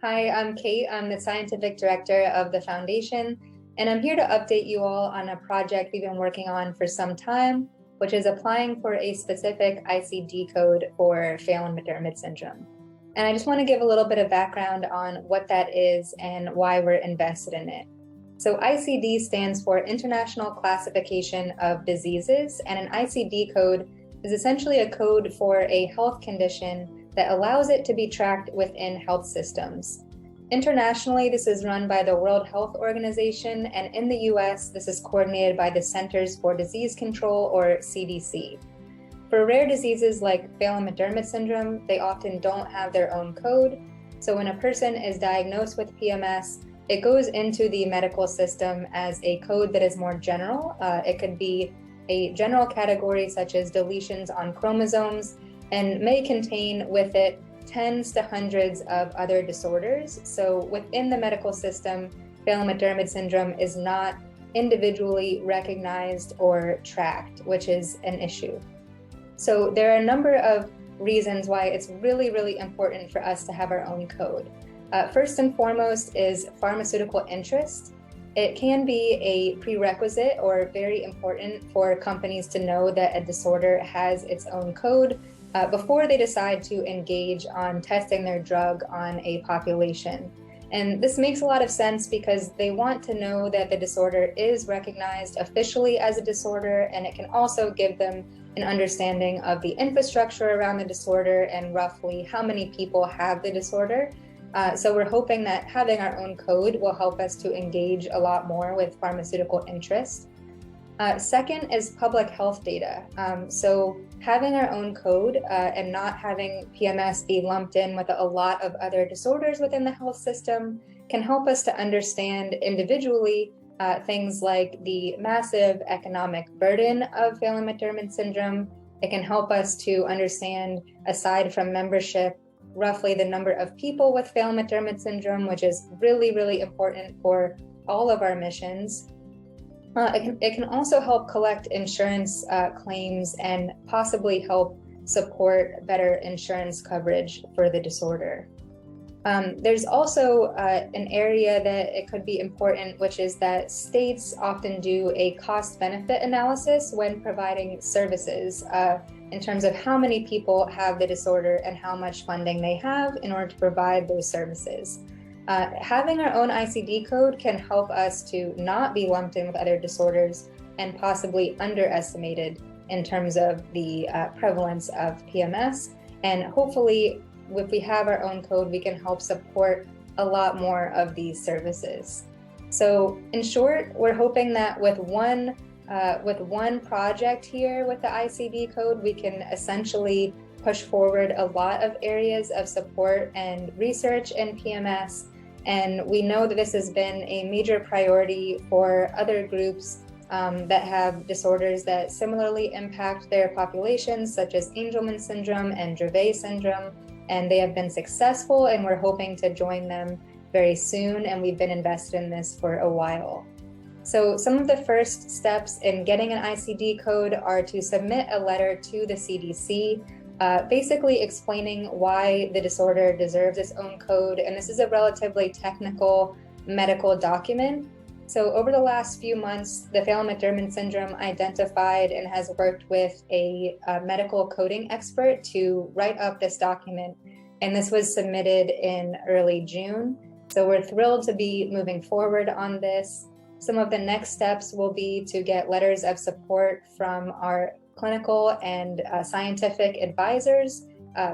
Hi, I'm Kate. I'm the scientific director of the foundation, and I'm here to update you all on a project we've been working on for some time, which is applying for a specific ICD code for Phelan-McDermid syndrome. And I just want to give a little bit of background on what that is and why we're invested in it. So ICD stands for International Classification of Diseases, and an ICD code is essentially a code for a health condition that allows it to be tracked within health systems. Internationally, this is run by the World Health Organization, and in the US, this is coordinated by the Centers for Disease Control, or CDC. For rare diseases like Phelan-McDermid syndrome, they often don't have their own code. So when a person is diagnosed with PMS, it goes into the medical system as a code that is more general. It could be a general category such as deletions on chromosomes, and may contain with it tens to hundreds of other disorders. So within the medical system, Phelan-McDermid syndrome is not individually recognized or tracked, which is an issue. So there are a number of reasons why it's really, really important for us to have our own code. First and foremost is pharmaceutical interest. It can be a prerequisite or very important for companies to know that a disorder has its own code before they decide to engage on testing their drug on a population. And this makes a lot of sense because they want to know that the disorder is recognized officially as a disorder, and it can also give them an understanding of the infrastructure around the disorder and roughly how many people have the disorder. So we're hoping that having our own code will help us to engage a lot more with pharmaceutical interest. Second is public health data. So having our own code and not having PMS be lumped in with a lot of other disorders within the health system can help us to understand individually things like the massive economic burden of Phelan-McDermid syndrome. It can help us to understand, aside from membership, roughly the number of people with Phelan-McDermid syndrome, which is really, really important for all of our missions. It can also help collect insurance claims and possibly help support better insurance coverage for the disorder. There's also an area that it could be important, which is that states often do a cost-benefit analysis when providing services in terms of how many people have the disorder and how much funding they have in order to provide those services. Having our own ICD code can help us to not be lumped in with other disorders and possibly underestimated in terms of the prevalence of PMS. And hopefully, if we have our own code, we can help support a lot more of these services. So in short, we're hoping that with one project here with the ICD code, we can essentially push forward a lot of areas of support and research in PMS. And we know that this has been a major priority for other groups that have disorders that similarly impact their populations, such as Angelman syndrome and Dravet syndrome. And they have been successful, and we're hoping to join them very soon. And we've been invested in this for a while. So some of the first steps in getting an ICD code are to submit a letter to the CDC, basically explaining why the disorder deserves its own code. And this is a relatively technical medical document. So over the last few months, the Phelan-McDermid syndrome identified and has worked with a medical coding expert to write up this document. And this was submitted in early June. So we're thrilled to be moving forward on this. Some of the next steps will be to get letters of support from our clinical and scientific advisors,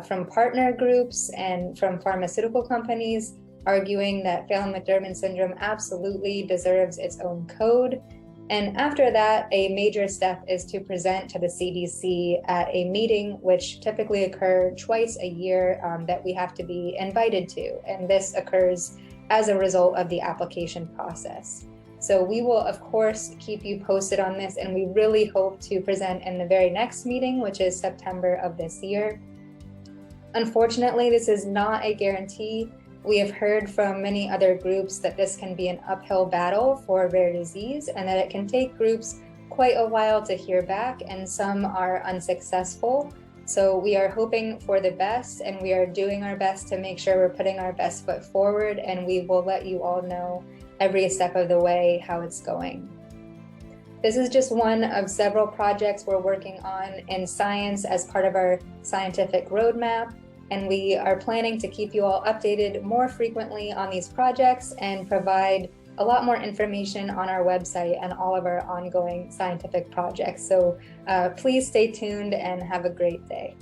from partner groups and from pharmaceutical companies, arguing that Phelan-McDermid syndrome absolutely deserves its own code. And after that, a major step is to present to the CDC at a meeting, which typically occur twice a year, that we have to be invited to. And this occurs as a result of the application process. So we will, of course, keep you posted on this, and we really hope to present in the very next meeting, which is September of this year. Unfortunately, this is not a guarantee. We have heard from many other groups that this can be an uphill battle for rare disease and that it can take groups quite a while to hear back, and some are unsuccessful. So we are hoping for the best, and we are doing our best to make sure we're putting our best foot forward, and we will let you all know every step of the way how it's going. This is just one of several projects we're working on in science as part of our scientific roadmap, and we are planning to keep you all updated more frequently on these projects and provide a lot more information on our website and all of our ongoing scientific projects. So please stay tuned and have a great day.